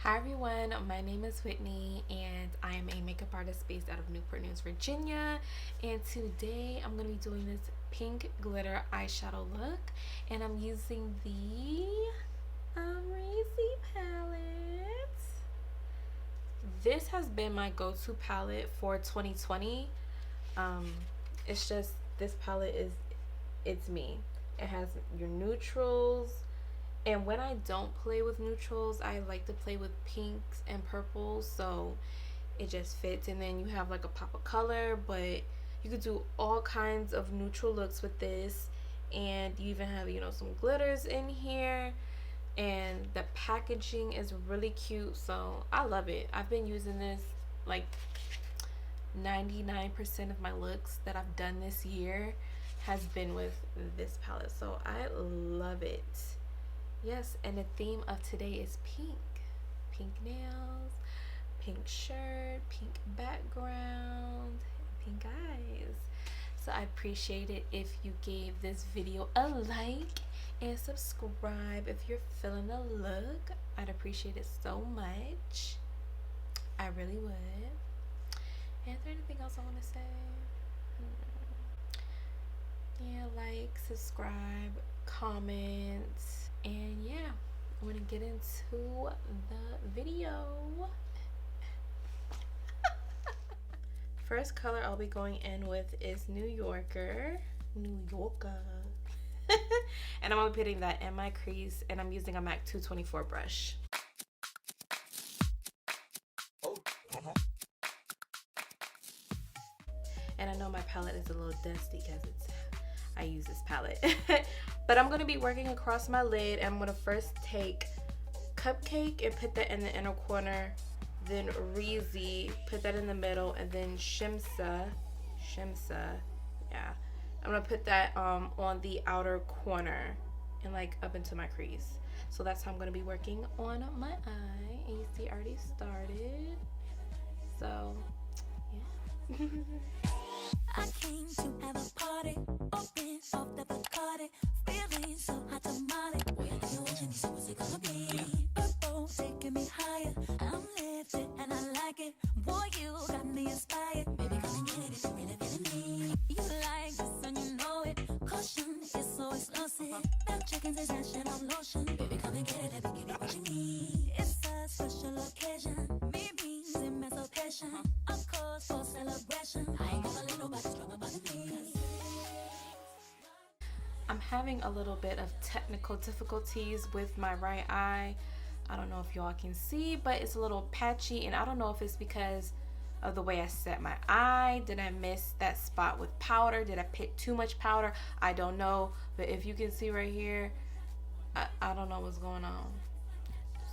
Hi everyone, my name is Whitney and I am a makeup artist based out of Newport News, Virginia. And today I'm going to be doing this pink glitter eyeshadow look. And I'm using the Amrezy palette. This has been my go-to palette for 2020. It's just, this palette it's me. It has your neutrals. And when I don't play with neutrals, I like to play with pinks and purples, so it just fits. And then you have like a pop of color, but you could do all kinds of neutral looks with this. And you even have, some glitters in here. And the packaging is really cute, so I love it. I've been using this like 99% of my looks that I've done this year has been with this palette, so I love it. Yes, and the theme of today is pink. Pink nails, pink shirt, pink background, pink eyes. So I appreciate it if you gave this video a like and subscribe if you're feeling the look. I'd appreciate it so much. I really would. And is there anything else I want to say? Yeah, like, subscribe, comment, and yeah, I'm gonna get into the video. First color I'll be going in with is New Yorker. And I'm gonna be putting that in my crease, and I'm using a MAC 224 brush. And I know my palette is a little dusty because I use this palette. But I'm going to be working across my lid. I'm going to first take Cupcake and put that in the inner corner. Then Reezy, put that in the middle. And then Shimsa, yeah. I'm going to put that on the outer corner and like up into my crease. So that's how I'm going to be working on my eye. And you see I already started. So, yeah. I came to have a party, open off the Bacardi, feeling so hot tamale. Boy, I know what you need, so what's it gonna be? Purple, taking me higher, I'm lifted and I like it. Boy, you got me inspired, baby, come and get it if you really feeling me. You like this and you know it, caution is so exclusive. That chicken's essential lotion, baby, come and get it, let me give you what you need. It's a special occasion, me means emancipation, of course for celebration. I ain't gonna let nobody strong about me. I'm having a little bit of technical difficulties with my right eye. I don't know if y'all can see, but it's a little patchy, and I don't know if it's because of the way I set my eye. Did I miss that spot with powder? Did I put too much powder? I don't know, but if you can see right here, I don't know what's going on.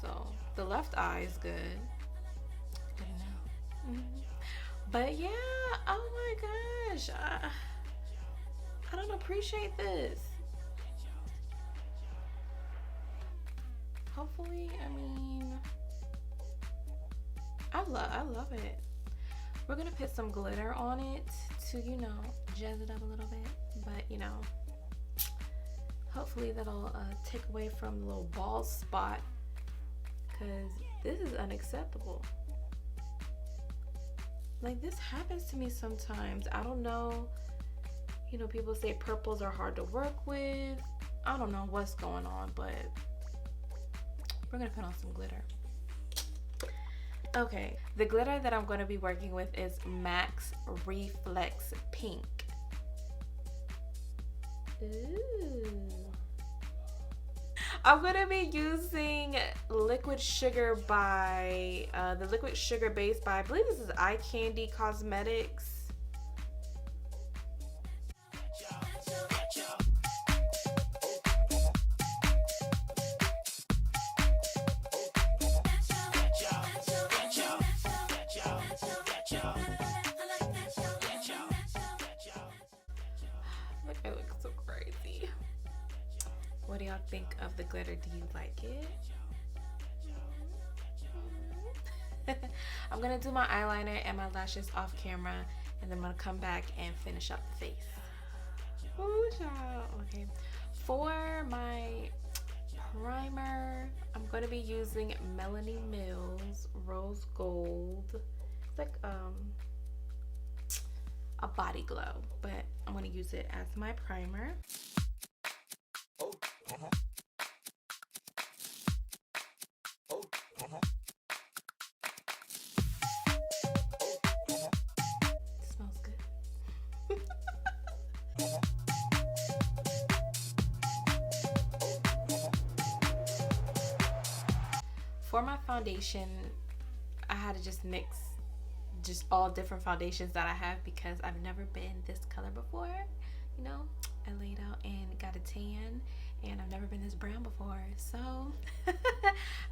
So the left eye is good. Good enough. But yeah, oh my gosh, I don't appreciate this. Hopefully, I mean, I love it. We're gonna put some glitter on it to, jazz it up a little bit. But, hopefully that'll take away from the little bald spot, because this is unacceptable. Like, this happens to me sometimes. I don't know. People say purples are hard to work with. I don't know what's going on, but we're gonna put on some glitter. Okay, the glitter that I'm going to be working with is Max Reflex Pink. Ooh. I'm going to be using Liquid Sugar by, the Liquid Sugar base by, I believe this is Eye Candy Cosmetics. Look, I look so crazy. What do y'all think of the glitter? Do you like it? I'm gonna do my eyeliner and my lashes off camera, and then I'm gonna come back and finish up the face. Ooh, child. Okay. For my primer, I'm going to be using Melanie Mills Rose Gold. It's like a body glow, but I'm going to use it as my primer. It smells good. For my foundation, I had to just mix just all different foundations that I have because I've never been this color before. You know, I laid out and got a tan, and I've never been this brown before. So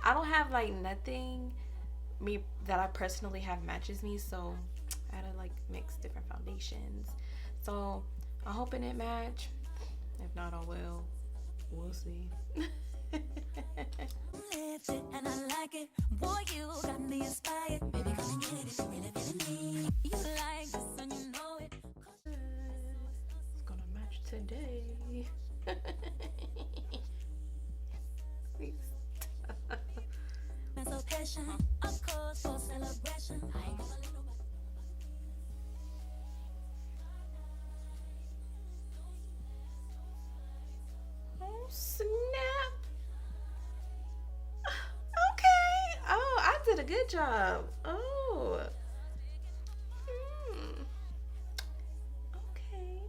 I don't have like nothing me that I personally have matches me. So I had to like mix different foundations. So I'm hoping it match. If not, I will. We'll see. And I like it. Boy, you got me inspired. Baby, come and get it if you really feeling me. You like this and you know it. It's gonna match today. Please. And so passion, of course, for celebration. I ain't gonna let nobody. Oh, snap. Okay. Oh, I did a good job. Oh. Okay.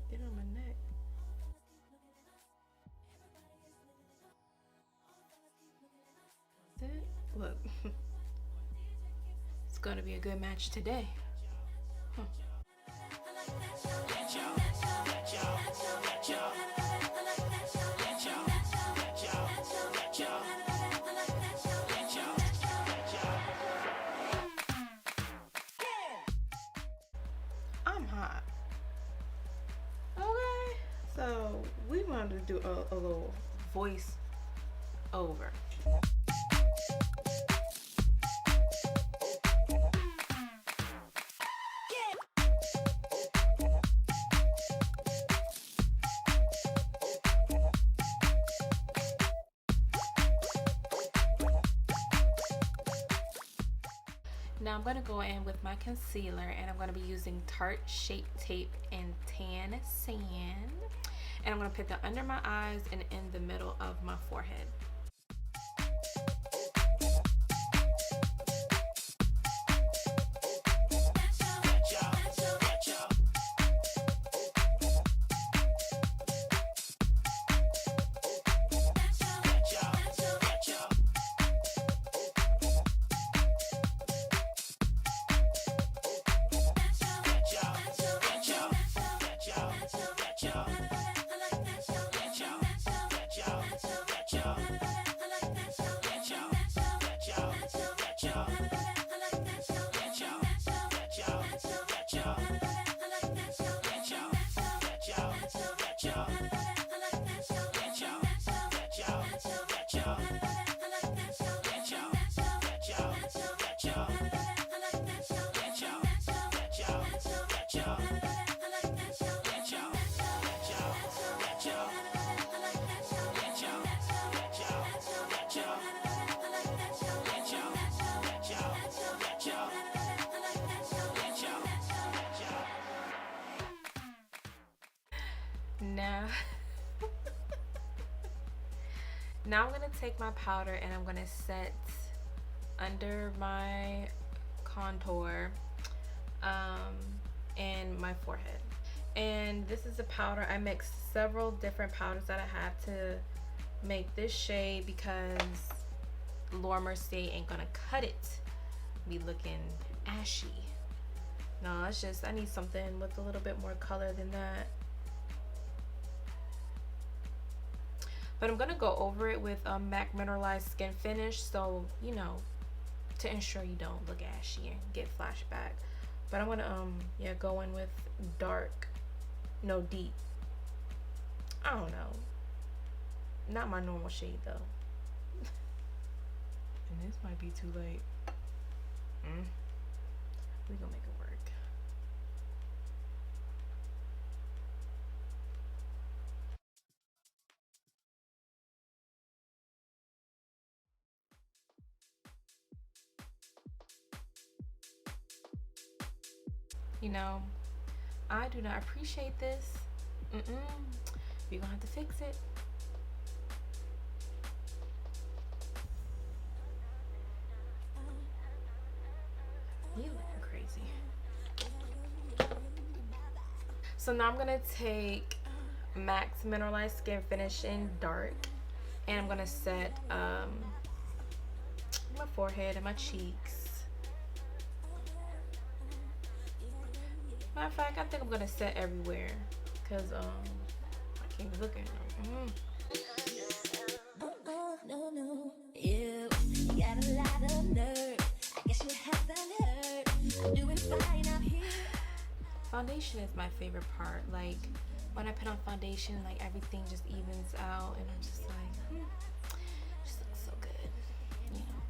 Get on my neck. That's it. Look. It's gonna be a good match today. Huh. I'm hot. Okay. So we wanted to do a little voice over. Now I'm going to go in with my concealer, and I'm going to be using Tarte Shape Tape and Tan Sand. And I'm going to put that under my eyes and in the middle of my forehead. Now, now I'm going to take my powder and I'm going to set under my contour and my forehead. And this is a powder. I mixed several different powders that I have to make this shade because Laura Mercier ain't gonna cut it. Be looking ashy. No, it's just I need something with a little bit more color than that. But I'm gonna go over it with MAC Mineralized Skin Finish, so you know, to ensure you don't look ashy and get flashback. But I'm gonna yeah, go in with dark, no, deep. I don't know. Not my normal shade though. And this might be too late. We gonna make it work. You know, I do not appreciate this. You're gonna have to fix it. You looking crazy. So now I'm gonna take Max Mineralized Skin Finish in Dark, and I'm gonna set my forehead and my cheeks. Matter of fact, I think I'm gonna set everywhere, cause I can't be looking. No, no, you got a lot of nerve. I guess you haven't heard. I'm doing fine out here. Foundation is my favorite part. Like when I put on foundation, like everything just evens out, and I'm just like, just looks so good. You know,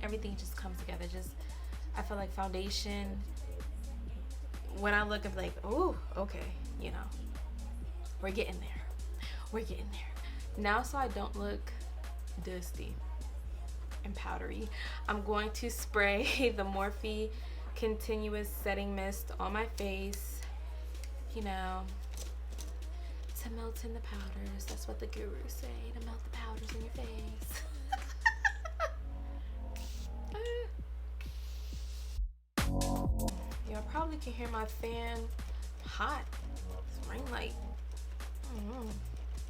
everything just comes together. Just I feel like foundation. When I look, I'm like, oh, okay, you know, we're getting there. We're getting there. Now, so I don't look dusty and powdery, I'm going to spray the Morphe Continuous Setting Mist on my face, you know, to melt in the powders. That's what the gurus say, to melt the powders in your face. Y'all probably can hear my fan hot. It's ring light.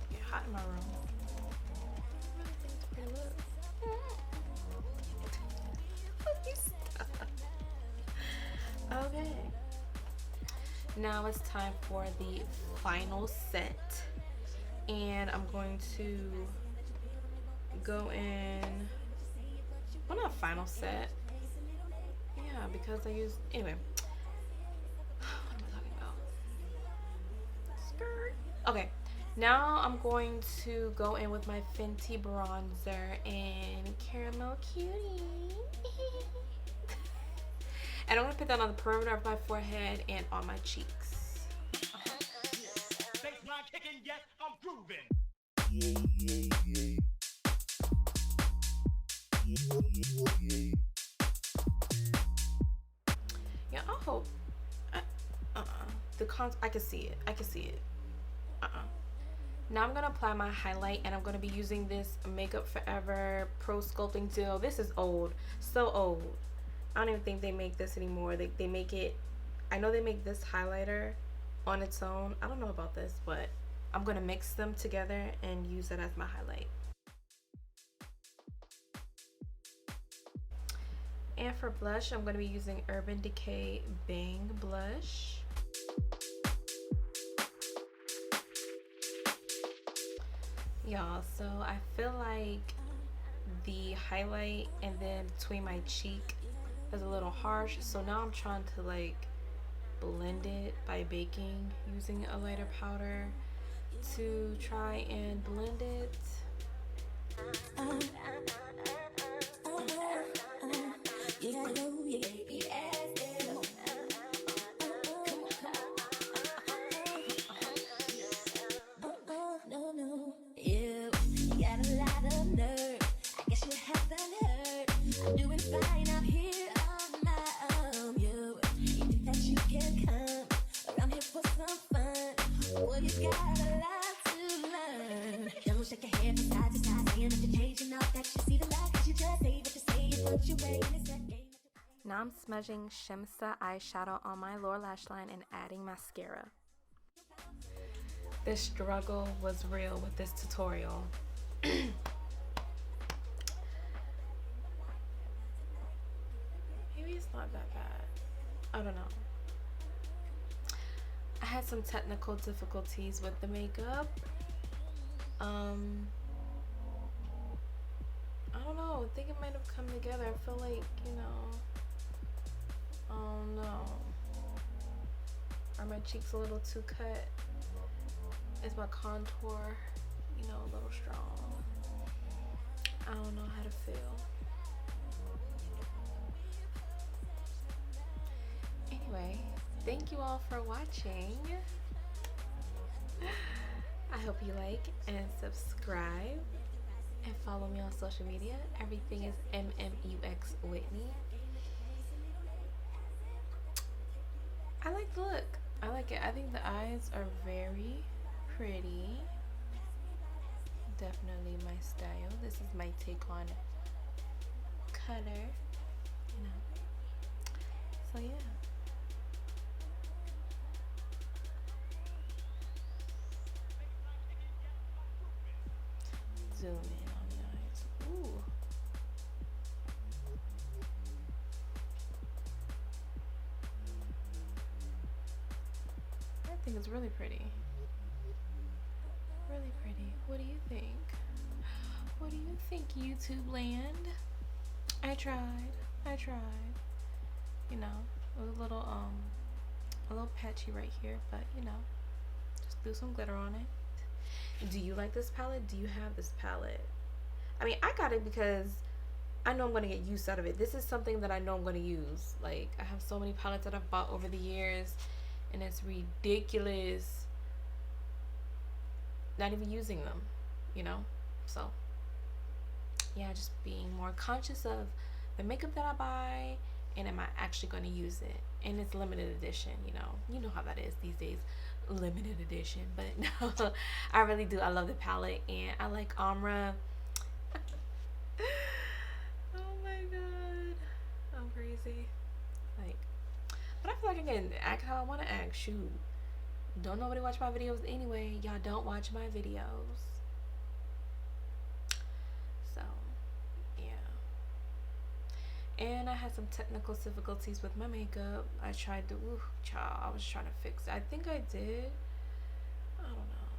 Get hot in my room. I really think it's a pretty look. Okay. Now it's time for the final set. And I'm going to go in, well, not final set. Yeah, because I use, anyway. What am I talking about? Skirt. Okay, now I'm going to go in with my Fenty bronzer and Caramel Cutie. And I'm going to put that on the perimeter of my forehead and on my cheeks. Baseline kicking, yes, I'm grooving. Yeah, I hope. I can see it. I can see it. Now I'm gonna apply my highlight, and I'm gonna be using this Makeup Forever Pro Sculpting Gel. This is old, so old. I don't even think they make this anymore. They make it. I know they make this highlighter on its own. I don't know about this, but I'm gonna mix them together and use it as my highlight. And for blush, I'm going to be using Urban Decay Bang Blush. Y'all, so I feel like the highlight and then between my cheek is a little harsh. So now I'm trying to like blend it by baking using a lighter powder to try and blend it. Now I'm smudging Shimsa eyeshadow on my lower lash line and adding mascara. This struggle was real with this tutorial. Maybe it's not that bad. I don't know. I had some technical difficulties with the makeup. I don't know. I think it might have come together. I feel like, you know, oh no. Are my cheeks a little too cut? Is my contour, you know, a little strong? I don't know how to feel. Anyway, thank you all for watching. I hope you like and subscribe and follow me on social media. Everything is mmuxwhitney. I like the look. I like it. I think the eyes are very pretty. Definitely my style. This is my take on color, you know. So yeah. Zoom in on the eyes. Ooh. I think it's really pretty. Really pretty. What do you think? What do you think, YouTube land? I tried. I tried. You know, a little patchy right here, but you know, just threw some glitter on it. Do you like this palette? Do you have this palette? I mean, I got it because I know I'm going to get use out of it. This is something that I know I'm going to use. Like, I have so many palettes that I've bought over the years, and it's ridiculous not even using them, you know? So, yeah, just being more conscious of the makeup that I buy, and am I actually going to use it? And it's limited edition, you know? You know how that is these days. Limited edition. But no, I really do. I love the palette, and I like Amra. Oh my god, I'm crazy. Like, but I feel like I can act how I want to act. Shoot, don't nobody watch my videos anyway. Y'all don't watch my videos. So yeah, and I had some technical difficulties with my makeup. I tried to, ooh, child, I was trying to fix it. I think I did. I don't know.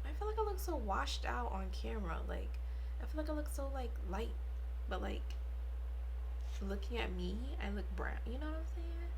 I feel like I look so washed out on camera. Like, I feel like I look so like light, but like looking at me, I look brown. You know what I'm saying?